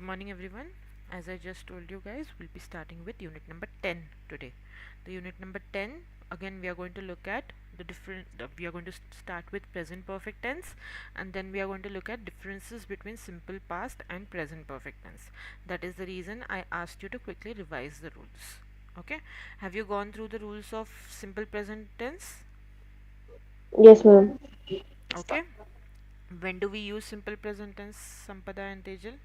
morning everyone. As I just told you guys, we'll be starting with unit number 10 today. The unit number 10, again we are going to look at the different we are going to start with present perfect tense, and then we are going to look at differences between simple past and present perfect tense. That is the reason I asked you to quickly revise the rules. Okay, have you gone through the rules of simple present tense? Yes, ma'am. Okay, when do we use simple present tense, Sampada and Tejal?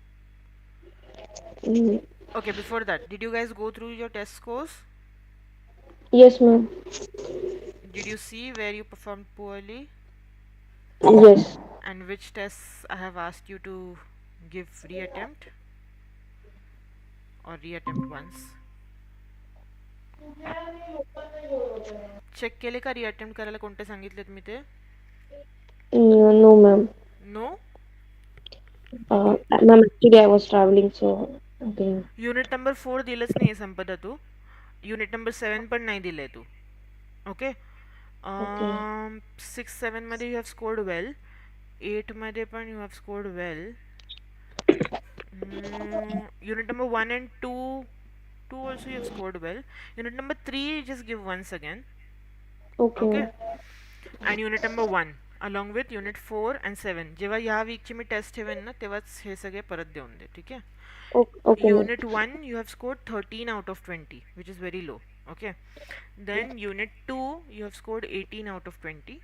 Mm, Okay, before that, did you guys go through your test scores? Yes, ma'am. Did you see where you performed poorly Yes. and which tests I have asked you to give reattempt or reattempt once? Check केले का reattempt करायला कोणते सांगितलेत मी ते? No, ma'am. No? Uh, Okay. ma'am, actually I was traveling, so okay. Unit number 4 दिलंच नाही संपदा तू. युनिट नंबर 7 पण नाही दिलंय तू. ओके. Okay. 6 7 मध्ये यू हॅव स्कोर्ड वेल. 8 मध्ये पण you have scored well. Unit number 1 and 2 also you have scored well. Unit number 3 just give once again. Okay. Okay. And unit number 1 along with unit 4 and 7 जेव्हा ह्या वीकची मी test ठेवेन ना तेव्हाच हे सगळे परत देऊन दे. ठीक आहे. Okay, ma'am. Unit 1 you have scored 13 out of 20, which is very low. Okay. Then unit 2 you have scored 18 out of 20.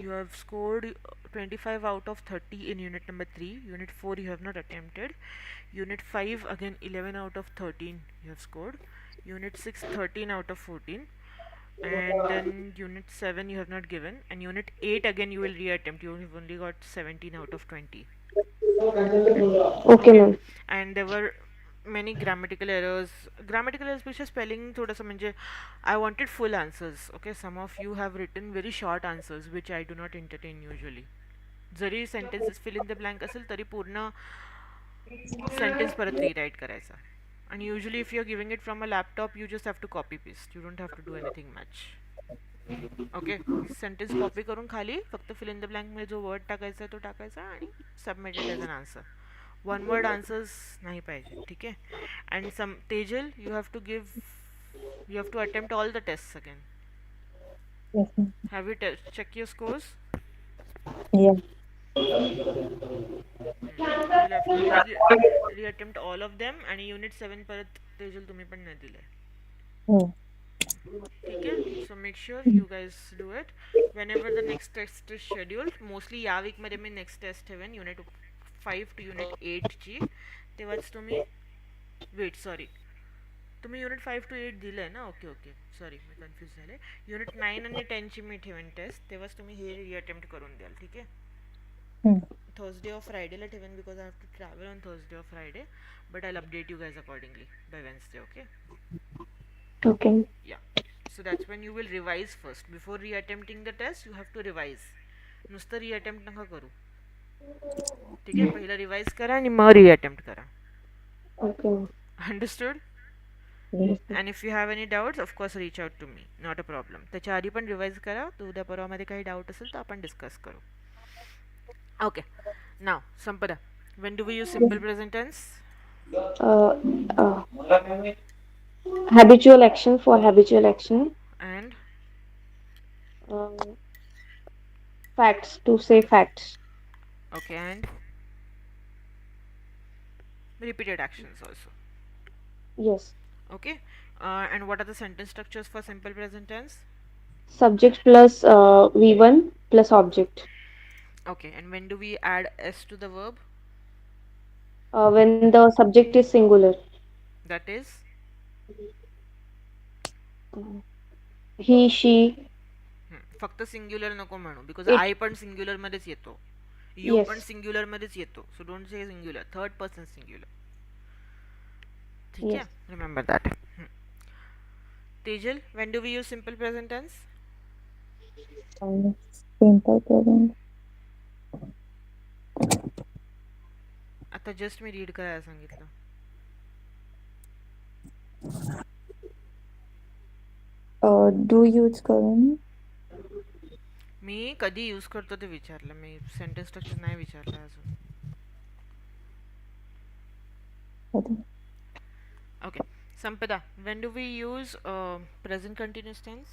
You have scored 25 out of 30 in unit number 3. Unit 4 you have not attempted. Unit 5 again 11 out of 13 you have scored. Unit 6 13 out of 14. And then unit 7 you have not given. And unit 8 again you will reattempt. You have only got 17 out of 20. Okay, Okay. ma'am. And there were many grammatical errors पेक्षा spelling थोडंसं म्हणजे I wanted full answers. Okay, some of you have written very short answers which I do not entertain usually. Zari sentences fill in the blank असेल तरी पूर्ण sentence परत rewrite करायचा. And usually if you're giving it from a laptop you just have to copy paste. You don't have to do anything much. Okay. Sentence copy करून खाली फक्त fill in the blank मध्ये जो word टाकायचा आहे तो टाकायचा आणि submitted as an answer. One word answers नाही पाहिजे. ठीक आहे. And some Tejal you have to give you have to attempt all the test again. Yes, ma'am. Have you check your scores? Yeah. You will have to reattempt all of them. आणि unit 7 परत तेजल तुम्ही पण नाही दिलंय. Oh. ठीक आहे. So make sure you guys do it whenever the next test is scheduled. Mostly या वीकमध्ये मी नेक्स्ट टेस्ट ठेवेन युनिट 5 टू युनिट 8ची. तेव्हाच तुम्ही वेट सॉरी तुम्ही युनिट 5 टू 8 दिलं आहे ना. ओके ओके सॉरी मी कन्फ्यूज झाले. युनिट 9 आणि 10ची मी ठेवेन टेस्ट तेव्हाच तुम्ही हे रिअटेम्प्ट करून द्याल. ठीक आहे. Hmm. थर्सडे ऑर फ्रायडेला ठेवेन because I have to travel on Thursday or Friday. But I update you guys accordingly by Wednesday. Okay. Okay. Yeah. So that's when you will revise first. Before reattempting the test, you have to revise. नुसतं reattempt नका करू. ठीक आहे. पहिला revise करा आणि मग reattempt करा. Okay. Understood? Yes. And if you have any doubts, of course reach out to me. Not a problem. त्याच्या आधी पण रिवाइज करा. तर उद्या परवामध्ये काही डाऊट असेल तर आपण डिस्कस करू. Okay. Now, Sampada, when do we use simple present tense? Uh, uh, Habitual action for habitual action. And Uh, Facts to say facts. okay, and repeated actions also. Yes. Okay. And what are the sentence structures for simple present tense? Subject plus V1 plus object. Okay, and when do we add s to the verb? When the subject is singular. That is, Uh, He, she, फक्त singular नको म्हणू because it. आय पण singular मध्येच येतो. You पण Yes. Singular मध्येच येतो. So don't say singular. Third person singular. ठीक Yes. आहे. Remember that. Tejal, when do we use simple present tense? Simple present. आता जस्ट मी रीड करायला सांगितलं. Do use current. मी कधी यूज करतो ते विचारलं. मी सेंटेन्स स्ट्रक्चर नाही विचारलं अजून. I think. Okay. Sampada, when do we use present continuous tense?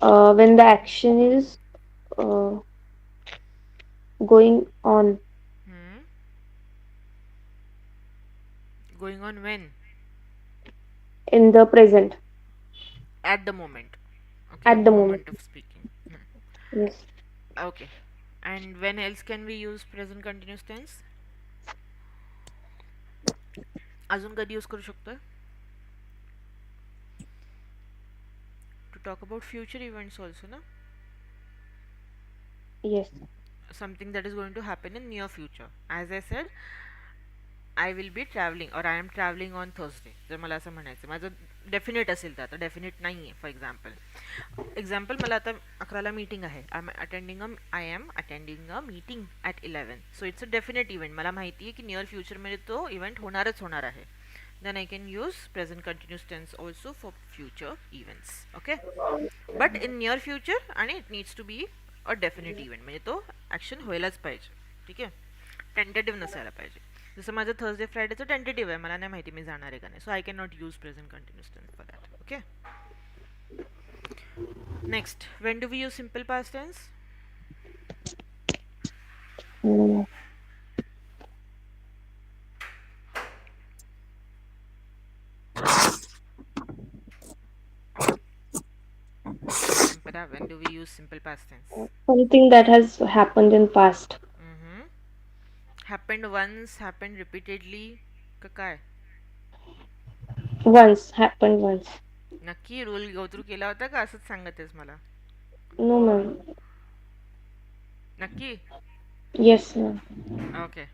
When the action is uh, going on Hmm. Going on when? in the present At the moment. Okay, at the moment. moment of speaking. Hmm. Yes. Okay. And when else can we use present continuous tense? अजून कधी use करू शकतोय? To talk about future events also, na? Yes. Something that is going to happen in near future. As I said, I will be travelling और I am travelling on Thursday. जर मला असं म्हणायचं माझं डेफिनेट असेल तर, आता डेफिनेट नाही आहे. फॉर एक्झाम्पल मला आता 11ला मीटिंग आहे. I am attending a meeting at 11. So it's a definite event. मला माहिती आहे की नियर फ्युचरमध्ये तो इव्हेंट होणारच होणार आहे. Then I can use present continuous tense also for future events. Okay. But in near future आणि it needs to be a definite event, म्हणजे तो ॲक्शन व्हायलाच पाहिजे. ठीक आहे. टेंटेटिव्ह नसायला पाहिजे. जसं माझं थर्सडे फ्रायडेचं टेंटेटिव्ह आहे, मला नाही माहिती मी जाणार आहे का नाही. So I can not use present continuous tense for that. Okay. Next, when do we use simple past tense? Mm, Sampada, when do we use simple past tense? Something that has happened in past. Mm-hmm. Happened once, happened repeatedly, का काय? Once happened once. नक्की rule go through केला होता का असंच सांगत आहेस मला? No, ma'am. नक्की? Yes, ma'am. Okay.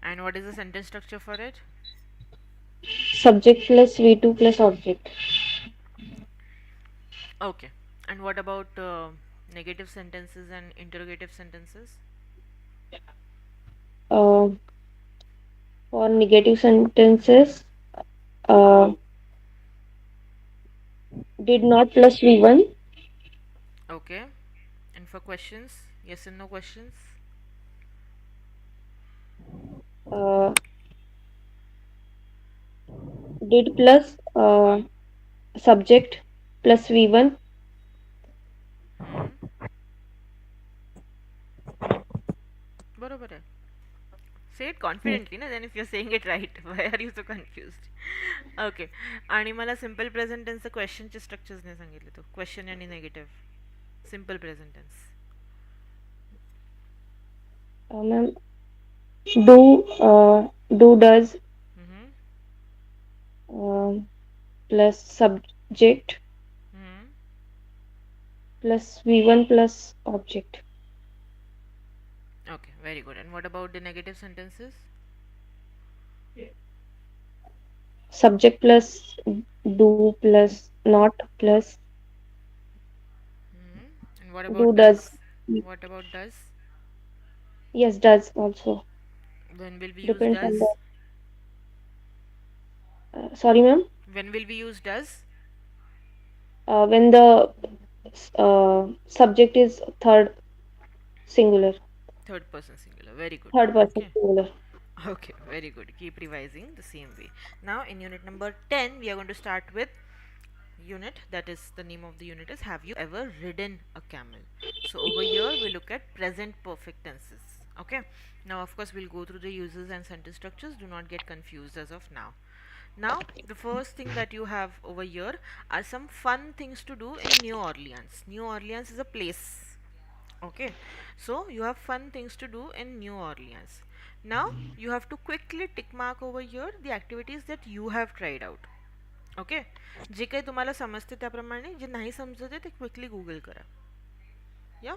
And what is the sentence structure for it? Subject plus V2 plus object. Okay. And what about negative sentences and interrogative sentences? Uh, for negative sentences, uh, did not plus V1. Okay. And for questions, yes and no questions? Uh, did plus subject plus V1. Hmm. बरोबर आहे. Say it mm. confidently, na? Then if you're saying it right, why are you so confused? Okay. आणि मला simple present टेन्सचं क्वेश्चनचे structures नाही सांगितले. तो question आणि negative simple present tense. Ma'am, do does hmm. um, plus subject hmm. plus V1 plus object. Okay, very good. And what about the negative sentences? Subject plus do plus not plus Hmm. And what do about does. does? What about does? Yes, does also. When will we use Depends on does? sorry, ma'am. When will we use does? When the subject is third singular, Third person singular. Very good. third person Okay. singular. Okay, very good. Keep revising the same way. Now, in unit number 10, we are going to start with unit, that is the name of the unit is have you ever ridden a camel. So over here we look at present perfect tenses. Okay. Now of course we'll go through the uses and sentence structures. Do not get confused as of now. Now the first thing that you have over here are some fun things to do in New Orleans. New Orleans is a place. Okay. So you have fun things to do in New Orleans. Now you have to quickly tick mark over here the activities that you have tried out. Okay. जे काही तुम्हाला समजते त्याप्रमाणे, जे नाही समजते ते quickly Google करा. या.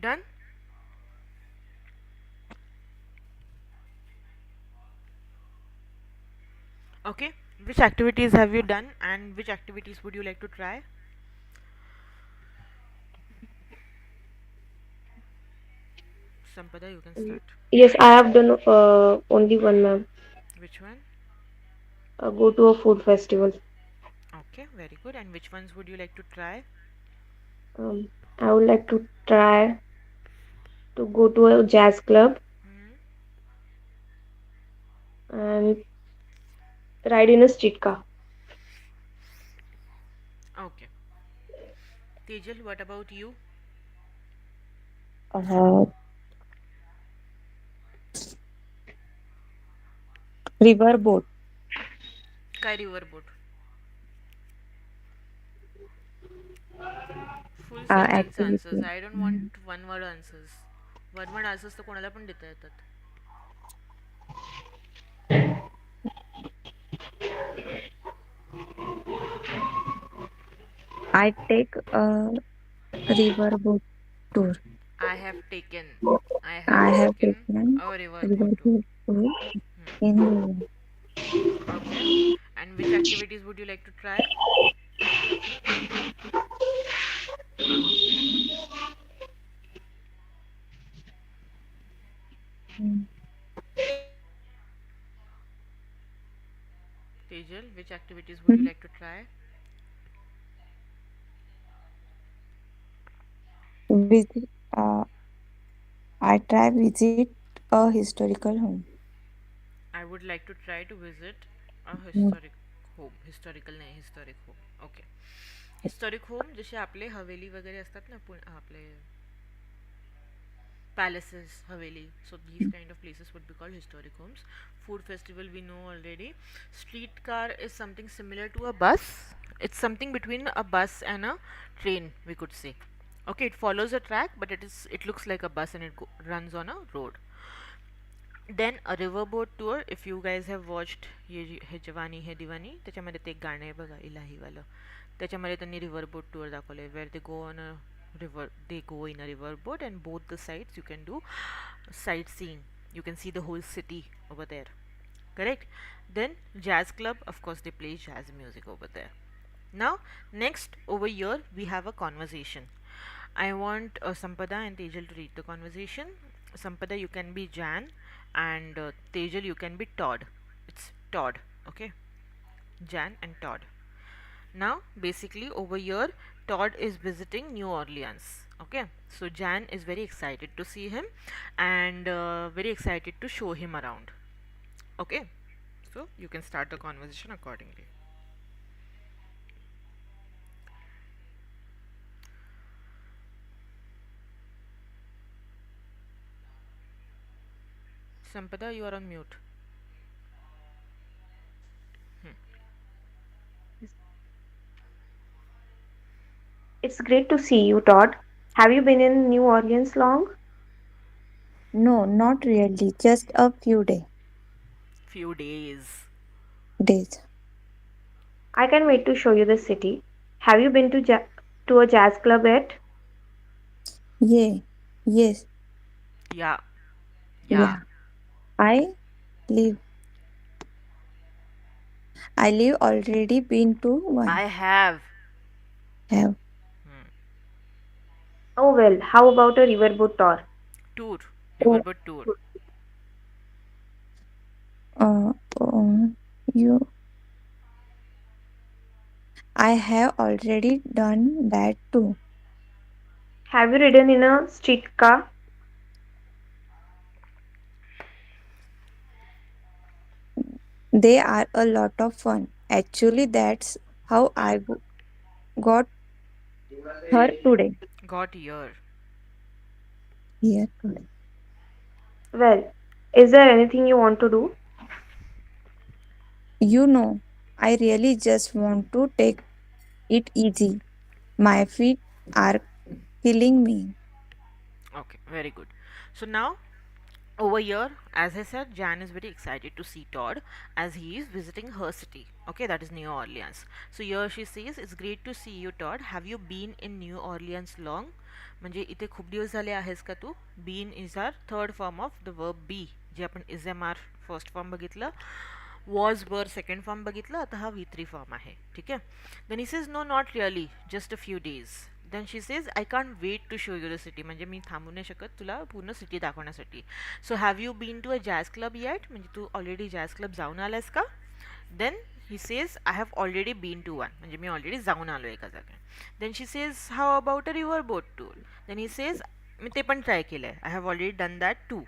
Done? Okay. Which activities have you done and which activities would you like to try? Sampada, you can start. Yes, I have done only one, ma'am. Which one? Go to a food festival. Okay, very good. And which ones would you like to try? I would like to try to go to a jazz club Hmm. and ride in a streetcar. Okay. Tejal, what about you? Uh, Riverboat. Sky riverboat. Full sentence answers. Activity. I don't want one word answers. One word answers तर कोणाला पण देता येतात. I take a riverboat tour. I have taken. I have I have taken taken a riverboat tour. riverboat tour in Hmm. Goa. Okay. And which activities would you like to try? Mm. Tejal, which activities would you Mhm. like to try? Visit, I try visit a historical home. I would like to try to visit a Mm. historic home. Historical नाही, historic home. Okay. Historic home जसे आपले हवेली वगैरे असतात ना आपले palaces, haveli. So these kind of places would be called historic homes. Food festival we know already. Streetcar is something similar to a bus. It's something between a bus and a train, we could say. Okay, it follows a track, but it looks like a bus and runs on a road. Then a riverboat tour. If you guys have watched हे जवानी है दीवानी त्याच्यामध्ये ते एक गाणं आहे बघा इलाहीवालं त्याच्यामध्ये त्यांनी रिव्हरबोट टूर दाखवले where they go on a river, they go in a river boat, and both the sides you can do sightseeing. You can see the whole city over there. Correct? Then jazz club, of course they play jazz music over there. Now next over here we have a conversation. I want Sampada and Tejal to read the conversation. Sampada, you can be Jan, and Tejal, you can be Todd. It's Todd, okay? Jan and Todd. Now basically over here Todd is visiting New Orleans. Okay, so Jan is very excited to see him, and very excited to show him around. Okay, so you can start the conversation accordingly. Sampada, you are on mute. It's great to see you, Todd. Have you been in New Orleans long? No, not really, just a Few days. days. I can't wait to show you the city. Have you been to a jazz club yet? Yeah, yes, Yeah, yeah. yeah. I live. I live already been to I one. have. Have Hmm. Oh well, how about a riverboat tour? Tour, oh, riverboat tour. uh, uh, you. I have already done that too. Have you ridden in a streetcar? They are a lot of fun. Actually, that's how got her today. Got here. Here today. Well, is there anything you want to do? You know, I really just want to take it easy. My feet are killing me. Okay, very good. So now over here, as I said, Jan is very excited to see Todd as he is visiting her city. Okay, that is New Orleans. So here she says, "It's great to see you, Todd. Have you been in New Orleans long?" म्हणजे इथे खूप दिवस झाले आहेस का तू? Been is our third form of the verb be, जे आपण is am are first form बघितलं, वॉज वर सेकंड फॉर्म बघितलं, आता हा V3 फॉर्म आहे. ठीक आहे. Then he says, "no, not really, just a few days." Then she says, "I can't wait to show you the city." म्हणजे मी थांबू नाही शकत तुला पूर्ण सिटी दाखवण्यासाठी. "So have you been to a jazz club yet?" म्हणजे तू ऑलरेडी जॅझ क्लब जाऊन आलायस का? Then he says, "I have already been to one." म्हणजे मी ऑलरेडी जाऊन आलो एका जागी. Then she says, "how about a river boat tour?" Then he says, "मी ते पण ट्राय केलं आहे. I have already done that too."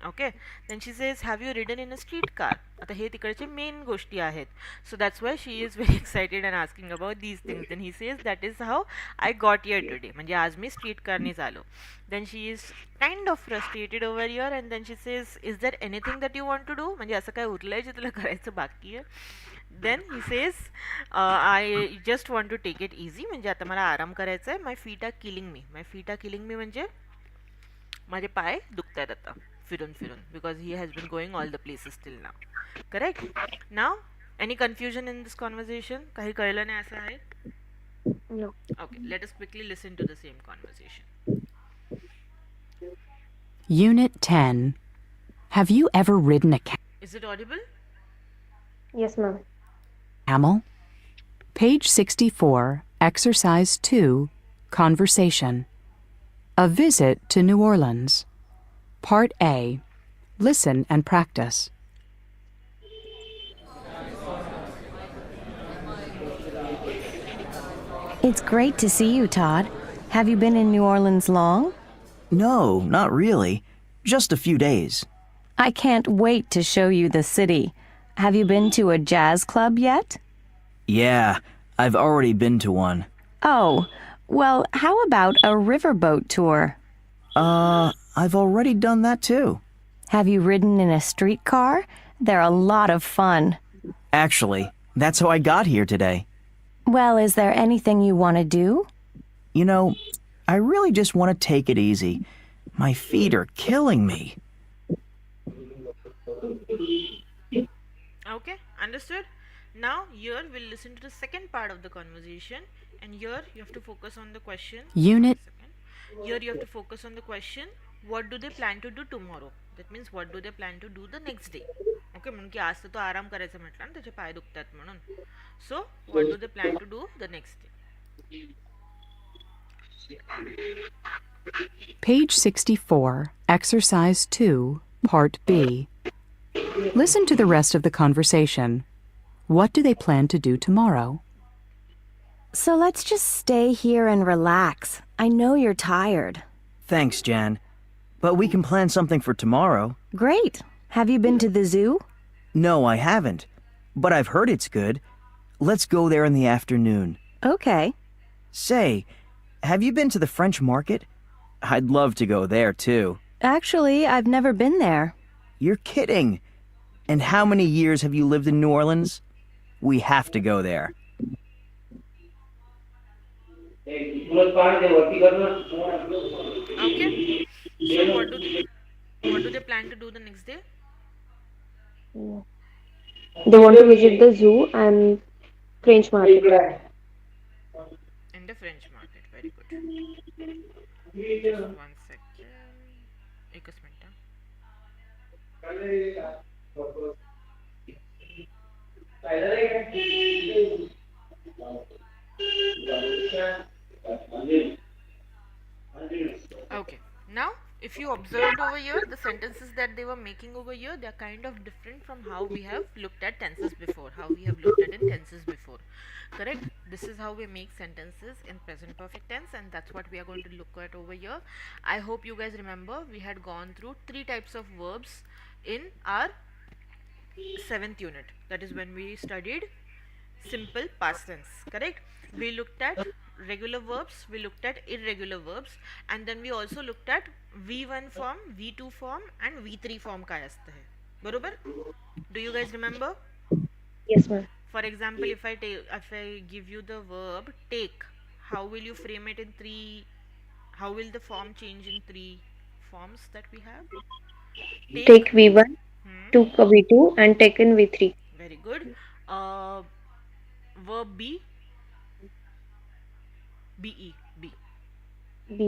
Okay. Then she says, "have you ridden in a street car?" आता हे तिकडचे मेन गोष्टी आहेत. So that's Y she is very excited and asking about these things. Then he says, "that is how I got here today." म्हणजे आज मी street कारनीच आलो. Then she is kind of frustrated over here, and then she says, "is there anything that you want to do?" म्हणजे असं काय उरलंय जे तुला करायचं बाकी आहे? Then he says, "I just want to take it easy." म्हणजे आता मला आराम करायचा आहे. "My feet are killing me." My feet are killing me म्हणजे माझे पाय दुखत आता फिरून फिरून, because he has been going all the places till now. Correct. Now any confusion in this conversation? काही कळलं नाही असं आहे? No. Okay, let us quickly listen to the same conversation. Unit 10. Have you ever ridden a Is it audible? Yes, ma'am. camel? Page 64, Exercise 2, Conversation. A visit to New Orleans. Part A. Listen and practice. It's great to see you, Todd. Have you been in New Orleans long? No, not really. Just a few days. I can't wait to show you the city. Have you been to a jazz club yet? Yeah, I've already been to one. Oh, well, how about a riverboat tour? I've already done that too. Have you ridden in a streetcar? They're a lot of fun. Actually, that's how I got here today. Well, is there anything you want to do? You know, I really just want to take it easy. My feet are killing me. Okay, understood. Now here we'll listen to the second part of the conversation, and here you have to focus on the question. Unit Here you have to focus on the question, what do they plan to do tomorrow? That means what do they plan to do the next day? Okay म्हणून की आज तर तो आराम करायचा म्हटला ना त्याचे पाय दुखतात म्हणून so what do they plan to do the next day Page 64, Exercise 2, Part B. Listen to the rest of the conversation. What do they plan to do tomorrow? So let's just stay here and relax. I know you're tired. Thanks, Jan. But we can plan something for tomorrow. Great. Have you been to the zoo? No, I haven't. But I've heard it's good. Let's go there in the afternoon. Okay. Say, have you been to the French market? I'd love to go there, too. Actually, I've never been there. You're kidding. And how many years have you lived in New Orleans? We have to go there. Okay. So what do they plan to do the next day? They want to visit the zoo and French market. In the French market. Very good. Just 1 second. एकच minute Okay. Now, if you observed over here, the sentences that they were making over here, they are kind of different from how we have looked at tenses before, how we have looked at in tenses before. Correct? This is how we make sentences in present perfect tense, and that's what we are going to look at over here. I hope you guys remember we had gone through 3 types of verbs in our 7th unit. That is when we studied simple past tense. Correct? We looked at regular verbs, we looked at irregular verbs, and then we also looked at V1 form, V2 form and V3 form काय असतं हे. बरोबर? Do you guys remember? Yes, ma'am. For example, if I give you the verb take, how will you frame it in 3? How will the form change in 3 forms that we have? Take V1, took V2 and taken V3. Very good. Verb B. B. B.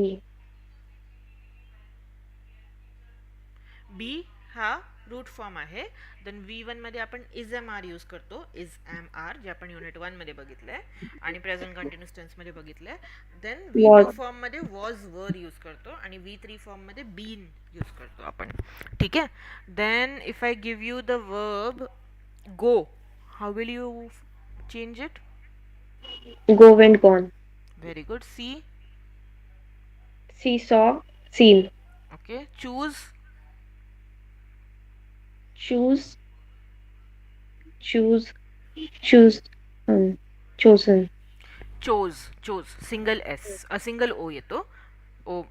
B हा root form आहे. Then V1 मध्ये आपण is am are use करतो. Is am R J आपण unit 1 मध्ये बघितलंय आणि present continuous tense मध्ये बघितलंय. देन V2 फॉर्म मध्ये वॉज वर यूज करतो आणि V3 फॉर्म मध्ये बीन यूज करतो आपण. ठीक आहे. Then if I give you the verb go, how will you change it? Go went gone. Very good. See. See saw seen. Okay. Choose. Choose chosen. Chose single S single O येतो O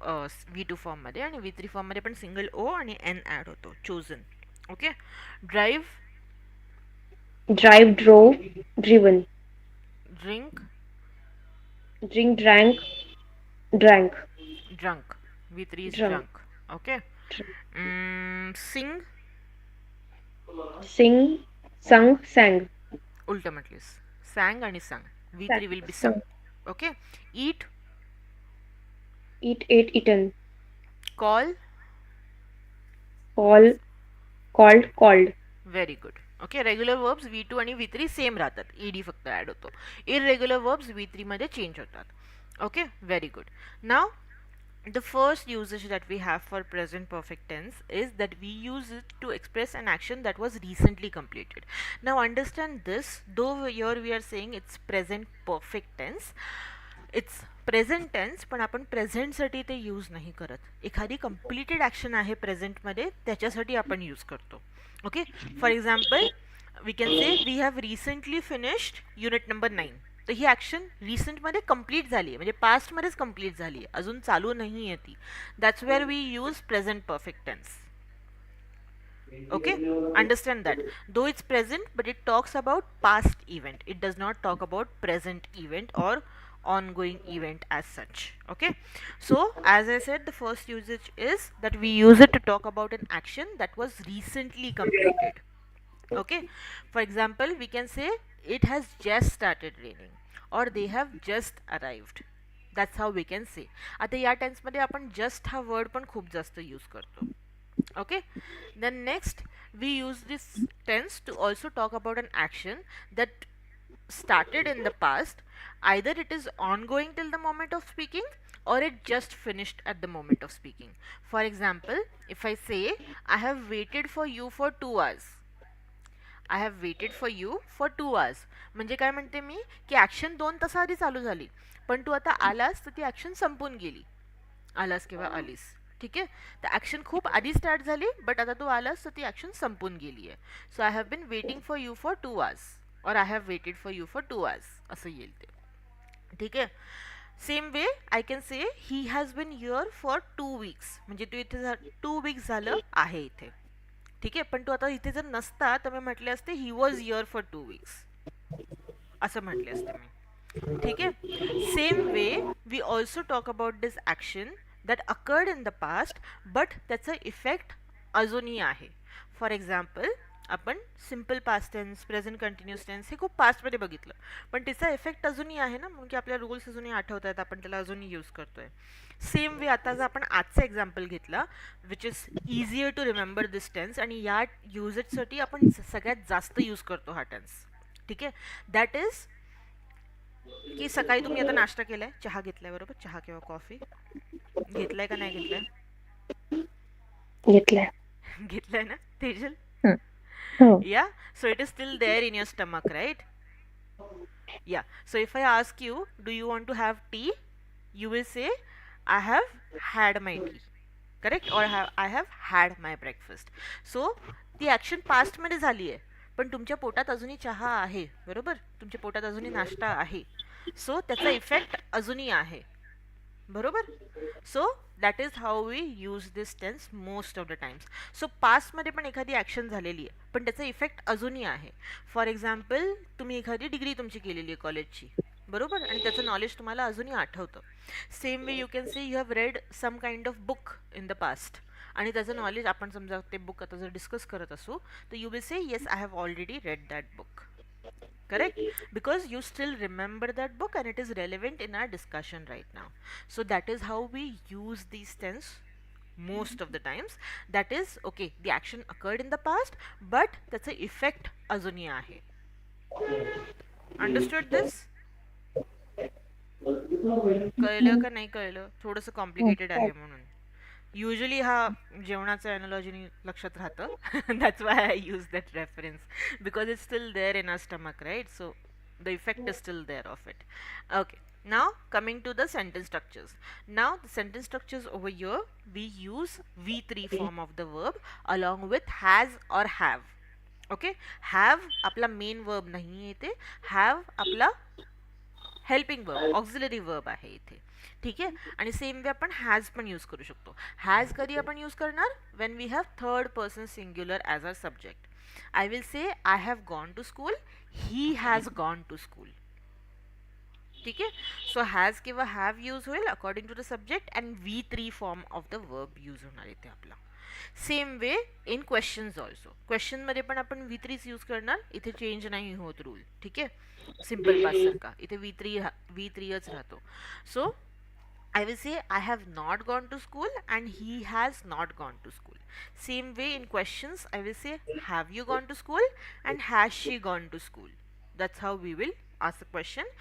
V2 form मध्ये आणि V3 form मध्ये पण single O आणि N add होतो. Chosen. Okay. Drive. Drive drove driven. Drink. Drink drank. Drunk. V3 is Drunk. Drunk. Okay. Sing. Sing sung sang. उलट म्हटलीस. Sang आणि sung. V3 will be sung. Okay. Eat. Eat ate eaten. Call. Called. Very good. Okay. Regular verbs V2 आणि V3 same राहतात. ED फक्त add होतो. Irregular verbs V3 मध्ये change होतात. Okay, very good. Now, the first usage that we have for present perfect tense is that we use it to express an action that was recently completed. Now, understand this, though here we are saying it's present perfect tense, it's present tense, पण आपण present साठी ते use नाही करत. एखादी completed action आहे present मध्ये त्याच्यासाठी आपण यूज करतो. Okay, for example, we can say we have recently finished unit number 9. तर ही ॲक्शन रिसेंटमध्ये कंप्लीट झाली आहे, म्हणजे पास्टमध्येच कंप्लीट झाली आहे, अजून चालू नाही आहे ती. That's where we use present perfect tense. Okay, understand that. Though it's present but it talks about past event. It does not talk about present event or ongoing event as such. Okay, so as I said, the first usage is that we use it to talk about an action that was recently completed. Okay, for example, we can say it has just started raining or they have just arrived. That's how we can say. आता या टेन्समध्ये आपण just हा word पण खूप जास्त use करतो. Okay, then next we use this tense to also talk about an action that started in the past. Either it is ongoing till the moment of speaking or it just finished at the moment of speaking. For example, if I say I have waited for you for 2 hours, I have waited for you for 2 hours. म्हणजे काय म्हणते मी की action 2 तासाआधी चालू झाली, पण तू आता आलास तर ती ॲक्शन संपून गेली. आलास किंवा आलीस, ठीक आहे. तर ॲक्शन खूप आधी स्टार्ट झाली, बट आता तू आलास तर ती ॲक्शन संपून गेली आहे. So I have been waiting for you for 2 hours or I have waited for you for 2 hours असं येईल ते. ठीक आहे. Same way I can say he has been here for 2 weeks. म्हणजे तू इथे 2 weeks झालं आहे इथे, ठीक आहे. पण तू आता इथे जर नसता तर मी म्हटले असते he was here for 2 weeks असं म्हटले असते मी. ठीक आहे. Same way we also talk about this action that occurred in the past but त्याचा इफेक्ट अजूनही आहे. फॉर एक्झाम्पल आपण simple past tense, present continuous tense हे खूप पास्टमध्ये बघितलं, पण त्याचा इफेक्ट अजूनही आहे ना, म्हणजे आपल्या रूल्स अजूनही आठवत आहेत, आपण त्याला अजूनही यूज करतोय. सेम वे आता जर आपण आजचा एक्झाम्पल घेतला which is easier to remember this tense, आणि या युजेजसाठी आपण सगळ्यात जास्त यूज करतो हा टेन्स. ठीक आहे. दॅट इज की सकाळी तुम्ही आता नाश्ता केलाय, चहा घेतलाय, बरोबर, चहा किंवा कॉफी घेतलाय का नाही घेतलाय? घेतलंय. घेतलाय ना तेजल? हो. Yeah, so it is still there in your stomach, right? Yeah, so if I ask you, do you want to have tea? You will say, I have had my tea, correct? Or I have had my breakfast. So ती action पास्टमध्ये झाली आहे, पण तुमच्या पोटात अजूनही चहा आहे, बरोबर, तुमच्या पोटात अजूनही नाश्ता आहे, सो त्याचा इफेक्ट अजूनही आहे, बरोबर. So that is how we use this tense most of the times. So पास्टमध्ये पण एखादी ॲक्शन झालेली आहे, पण त्याचा इफेक्ट अजूनही आहे. फॉर एक्झाम्पल तुम्ही एखादी डिग्री तुमची केलेली आहे कॉलेजची, बरोबर, आणि त्याचं नॉलेज तुम्हाला अजूनही आठवतं. Same way you can say you have read some kind of book in the past, आणि त्याचं नॉलेज आपण समजा ते बुक आता जर डिस्कस करत असू तर you will say yes I have already red that book, correct, because you still remember that book and it is relevant in our discussion right now. So that is how we use these tense most of the times. That is okay, the action occurred in the past but त्याचा effect अजूनही आहे. Understood this? कळलं का नाही कळलं? थोडंसं complicated आहे म्हणून. युजली हा जेवणाचं ॲनॉलॉजीनी लक्षात राहतं. That's why I use that reference because it's still there in our stomach, right? So the effect is still there of it. Okay, now coming to the sentence structures. Now the sentence structures over here we use V3 form of the verb along with has or have. Okay, have आपला main verb नाही इथे, have आपला helping verb, auxiliary verb आहे इथे. ठीक आहे. आणि same way आपण हॅज पण यूज करू शकतो. हॅज कधी आपण यूज करणार? When we have third person singular as a subject. I will say I have gone to school, he has gone to school. ठीक आहे. सो हॅज किंवा हॅव यूज होईल according to the subject and V3 form of the verb use होणार इथे आपला. Same way in questions also. क्वेश्चनमध्ये पण आपण V3च यूज करणार, इथे चेंज नाही होत रूल. ठीक आहे. सिम्पल पास सारखा इथे V3च राहतो. सो I will say I have not gone to school and he has not gone to school. Same way in questions I will say have you gone to school and has she gone to school. That's how we will ask a question.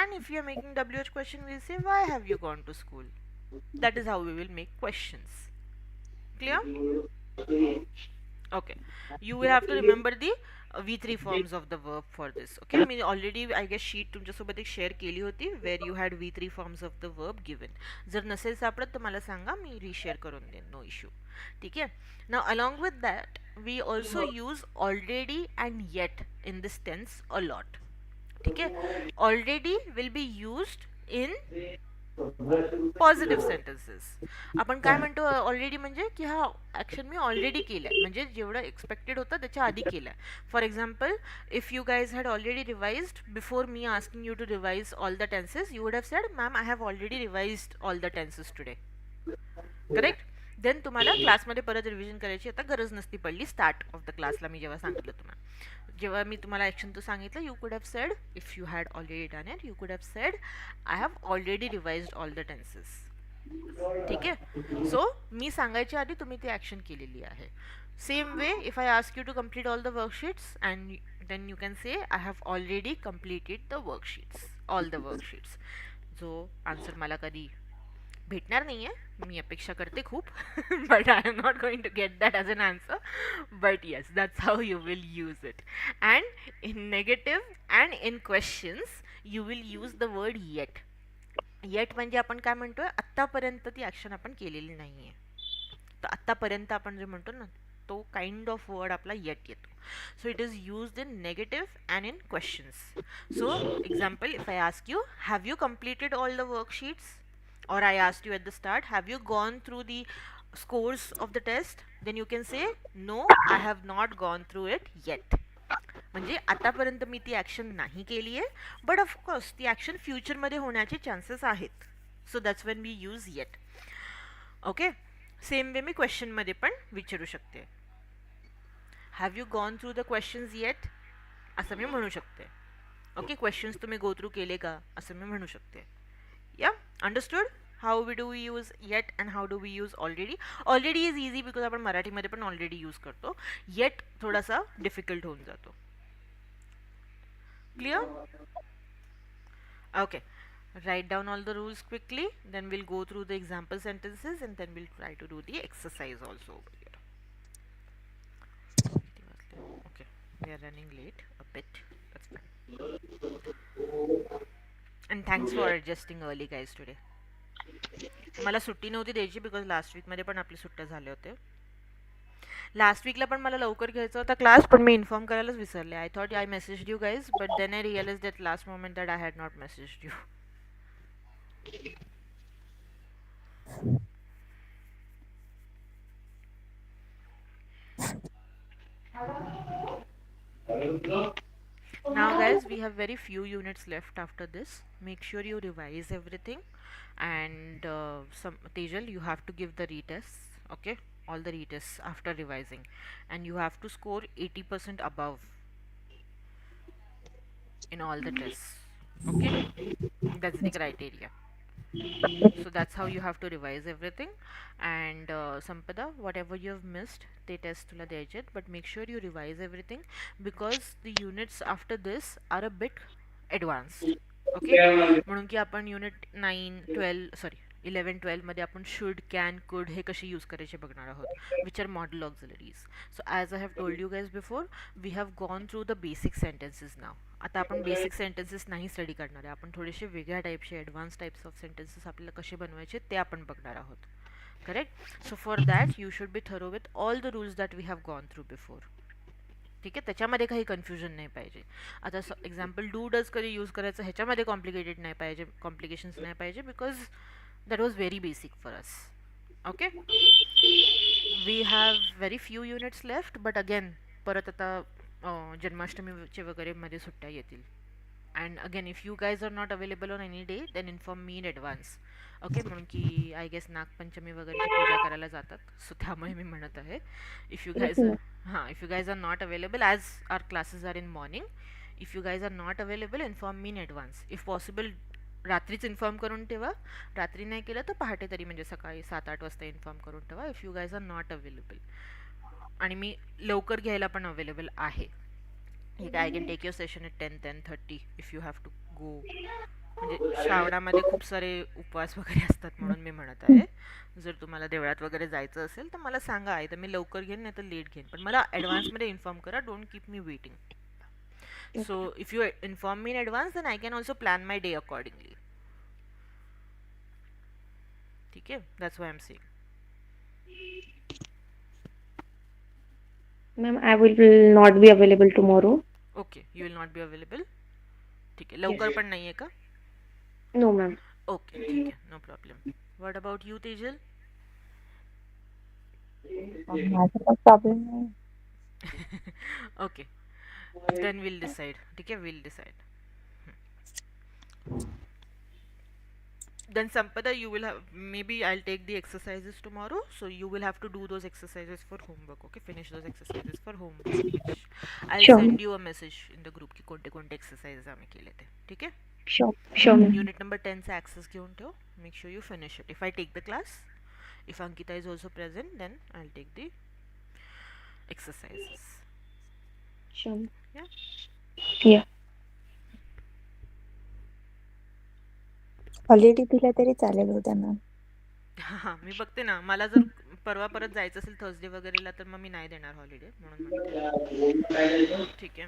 And if you are making WH question we will say why have you gone to school. That is how we will make questions. Clear? Okay. You will have to remember the V3 forms of the verb for this. Okay, मी already I guess sheet तुमच्यासोबत एक share केली होती where you had V3 forms of the verb given. जर नसेल सापडत तर मला सांगा, मी रिशेअर करून देईन, नो इश्यू. ठीक आहे. Now along with that we also use already and yet in this tense a lot. ठीक आहे. Already will be used in positive sentences. आपण काय म्हणतो ऑलरेडी म्हणजे की हा ॲक्शन मी ऑलरेडी केलाय, म्हणजे जेवढं एक्सपेक्टेड होतं त्याच्या आधी केलाय. For example if you guys had already revised before me asking you to revise all the tenses you would have said ma'am I have already revised all the tenses today, correct. Then तुम्हाला क्लासमध्ये परत revision करायची आता गरज नसती पडली start of the क्लासला मी जेव्हा सांगितलं तुम्हाला. जेव्हा मी तुम्हाला ॲक्शन तो सांगितलं, you could have said, if you had already done it, you could have said I have already revised all the tenses. ठीक आहे. सो मी सांगायच्या आधी तुम्ही ती ॲक्शन केलेली आहे. Same way if I ask you to complete all the worksheets and then you can say I have already completed the worksheets, all the worksheets. जो answer मला कधी भेटणार नाही आहे, मी अपेक्षा करते खूप, but I am not going to get that as an answer, but yes that's how you will use it. And in negative and in questions you will use the word yet. Yet म्हणजे आपण काय म्हणतोय, आत्तापर्यंत ती action आपण केलेली नाही आहे. तर आत्तापर्यंत आपण जे म्हणतो ना, तो काइंड ऑफ वर्ड आपला येट येतो. So it is used in negative and in questions. So example, if I ask you have you completed all the worksheets, or I asked you at the start, have you gone through the scores of the test? Then you can say, no, I have not gone through it yet. म्हणजे आतापर्यंत मी ती action नाही केली आहे, but of course ती action फ्युचरमध्ये होण्याचे chances आहेत. So that's when we use yet. Okay. Same way मी क्वेश्चनमध्ये पण विचारू शकते, have you gone through the questions yet, असं मी म्हणू शकते. ओके. क्वेश्चन्स तुम्ही गो थ्रू केले का, असं मी म्हणू शकते. Yeah, understood how do we use yet and how do we use already? Already is easy because आपण मराठीमध्ये पण ऑलरेडी यूज करतो. येट थोडासा डिफिकल्ट होऊन जातो. Clear? Okay. Write down all the rules quickly, then we'll go through the example sentences and then we'll try to do the exercise also over here. Okay, we are running late a bit, that's fine. And thanks for adjusting early guys today. मला सुट्टी नव्हती द्यायची because last वीकमध्ये पण आपले सुट्ट्या झाले होते. Last वीकला पण मला लवकर घ्यायचा होता क्लास, पण मी इन्फॉर्म करायलाच विसरले. I thought I message you guys, but then I realise that last moment that I had not message you. Now guys, we have very few units left after this. Make sure you revise everything, and Tejal, you have to give the retests. Okay, all the retests after revising, and you have to score 80% above in all the tests. Okay, that's the criteria. So that's how you have to revise everything. And Sampada, whatever you have missed, they test tula द्यायचे, but make sure you revise everything because the units after this are a bit advanced. Okay, म्हणून की आपण unit 9, 12, sorry 11, 12 मध्ये आपण should, can, could हे कसे use करायचे बघणार आहोत, which are modal auxiliaries. So as I have told you guys before, we have gone through the basic sentences now. आता आपण बेसिक सेंटेन्सेस नाही स्टडी करणार आहे, आपण थोडेसे वेगळ्या टाईपचे ॲडव्हान्स टाईप्स ऑफ सेंटेन्सेस आपल्याला कसे बनवायचे ते आपण बघणार आहोत. Correct. So for that you should be thorough with all the rules that we have gone through before. ठीक आहे, त्याच्यामध्ये काही कन्फ्युजन नाही पाहिजे. आता एक्झाम्पल डू डज कधी यूज करायचं ह्याच्यामध्ये कॉम्प्लिकेटेड नाही पाहिजे, कॉम्प्लिकेशन्स नाही पाहिजे, because that was very basic for us. Okay. We have very few units left, but again परत आता जन्माष्टमीचे वगैरे मध्ये सुट्ट्या येतील. And again if you guys are not available on any day then inform me in advance. Okay. म्हणून की I guess Nagpanchami वगैरेची पूजा करायला जातात, सो त्यामुळे मी म्हणत आहे, if you guys if you guys are not available, as our classes are in morning, if you guys are not available, inform me in advance. If possible, रात्रीच inform करून ठेवा. रात्री नाही केलं तर पहाटे तरी, म्हणजे सकाळी 7-8 वाजता इन्फॉर्म करून ठेवा if you guys are not available. आणि मी लवकर घ्यायला पण अवेलेबल आहे. I can take your session at 10-10:30 if you have to go. म्हणजे श्रावणामध्ये खूप सारे उपवास वगैरे असतात म्हणून मी म्हणत आहे, जर तुम्हाला देवळात वगैरे जायचं असेल तर मला सांगा, आहे तर मी लवकर घेईन नाही तर लेट घेईन, पण मला ॲडव्हान्समध्ये इन्फॉर्म करा. Don't keep me waiting. So if you inform me in advance then I can also plan my day accordingly. ठीक आहे, that's why I am saying. Ma'am, I will not be available tomorrow. Okay, you will not be available. ठीक आहे, लवकर पण नाही आहे का? No, ma'am. Okay, ठीक आहे, no problem. What about you Tejal? माझा काही प्रॉब्लेम नाही. Okay, then will decide. ठीक आहे, will decide. Then Sampada, you will have, maybe I'll take the exercises tomorrow, so you will have to do those exercises for homework. Okay, finish those exercises for homework, I Sure, send you a message in the group की कोणते कोणते exercises आम्ही केले ते. ठीक आहे. sure, ma'am. Unit number 10चा access घेऊन ठेव. Make sure you finish it. If I take the class, if Ankita is also present, then I'll take the exercises. Sure. Yeah. Yeah. Holiday दिला तरी चालेल हो त्यांना. हां, मी बघते ना. मला जर परवा परत जायचं असेल थर्सडे वगैरेला, तर मग मी नाही देणार हॉलिडे, म्हणून म्हणते. ठीक आहे.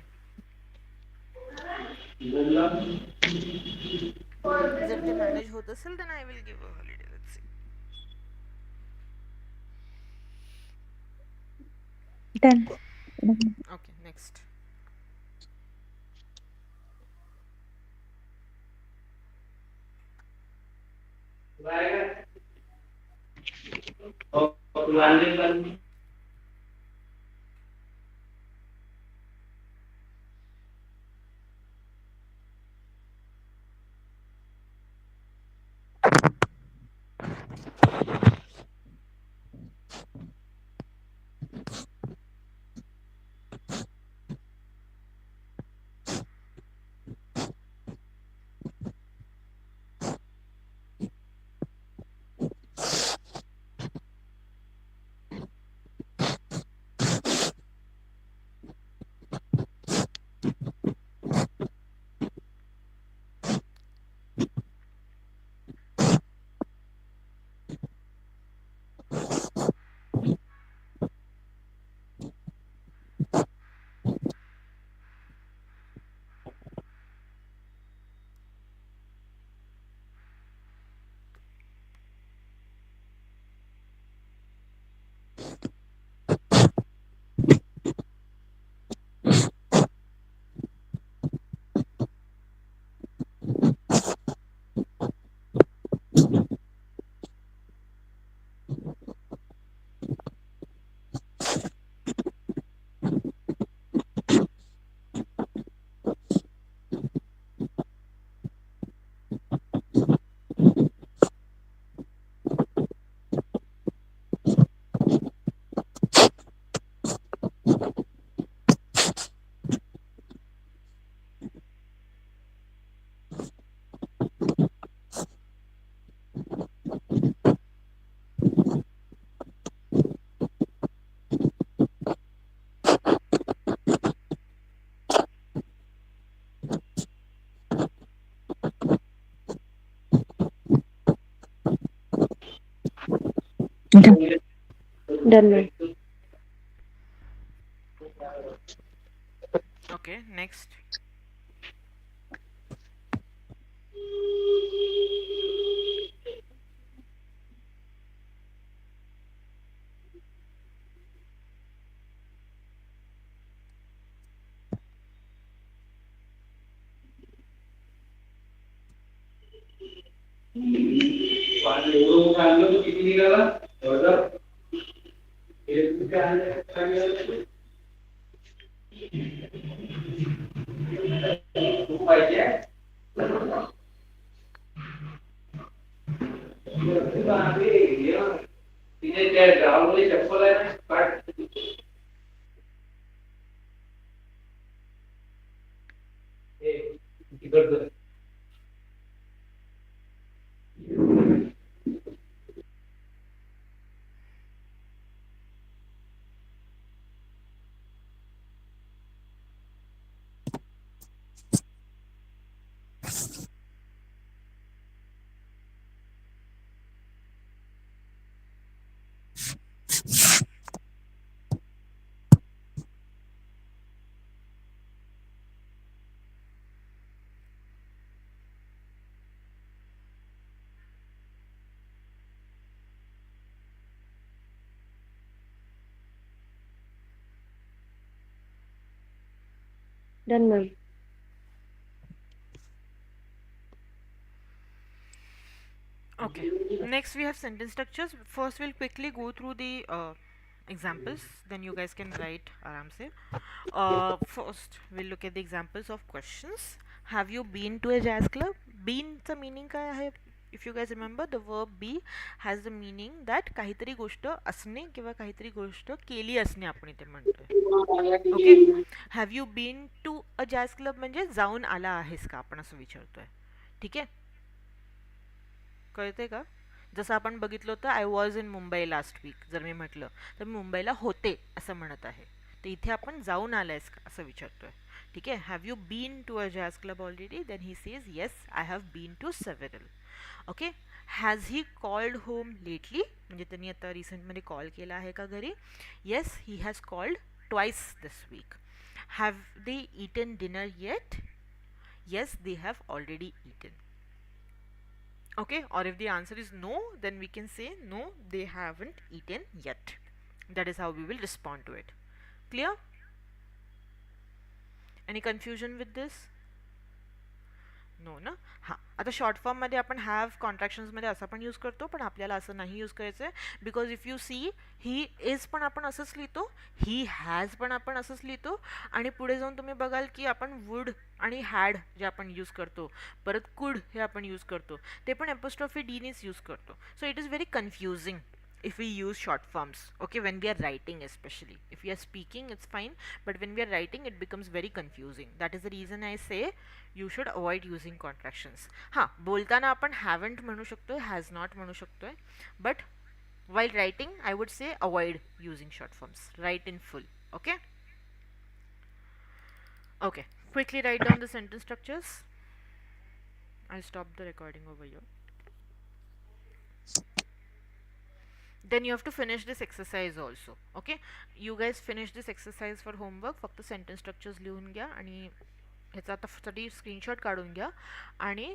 जर ते मॅनेज होत असेल, then I will give a holiday. Let's see. Done. Okay, next. Done, ma'am. Okay, next. Done, ma'am. Okay. Next, we have sentence structures. First, we'll quickly go through the examples. Then you guys can write आराम से. First, we'll look at the examples of questions. Have you been to a jazz club? Been चा meaning काय आहे? If you guys remember the verb B has the meaning that काहीतरी गोष्ट असणे किंवा काहीतरी गोष्ट केली असणे आपण इथे म्हणतोय. Okay. Have you been to a jazz club म्हणजे जाऊन आला आहेस का आपण असं विचारतोय. ठीक आहे, कळते का? जसं आपण बघितलं होतं I was in Mumbai last week, जर मी म्हटलं तर मी मुंबईला होते असं म्हणत आहे. तर इथे आपण जाऊन आलायस का असं विचारतोय. ठीक आहे, have you been to a jazz club already, then he says yes I have been to several. Okay. Has he called home lately म्हणजे त्यांनी आता रिसेंटमध्ये कॉल केला आहे का घरी. Yes he has called twice this week. Have they eaten dinner yet. Yes they have already eaten. Okay, or if the answer is no, then we can say no, they haven't eaten yet. That is how we will respond to it. Clear? Any confusion with this? No ना. हां, आता short फॉर्ममध्ये आपण have कॉन्ट्रॅक्शन्समध्ये असं पण use करतो, पण आपल्याला असं नाही यूज करायचं आहे. Because if you see he is पण आपण असंच लिहितो, ही हॅज पण आपण असंच लिहितो, आणि पुढे जाऊन तुम्ही बघाल की आपण वुड आणि हॅड जे आपण यूज करतो, परत कुड हे आपण यूज करतो, ते पण एपोस्ट्रॉफी डीनेच यूज करतो. So it is very confusing if we use short forms, okay, when we are writing, especially if we are speaking it's fine, but when we are writing it becomes very confusing. That is the reason I say you should avoid using contractions. Ha, बोलताना आपण haven't म्हणू शकतो, has not म्हणू शकतो, but while writing I would say avoid using short forms. Write in full. Okay. Okay, quickly write down the sentence structures. I'll stop the recording over here. Then you have to finish this exercise also. Okay, you guys finish this exercise for homework. फक्त sentence structures लिहून घ्या आणि ह्याचा आता साठी screenshot काढून घ्या, आणि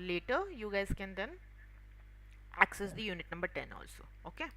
later you guys can then access the unit number 10 also. Okay.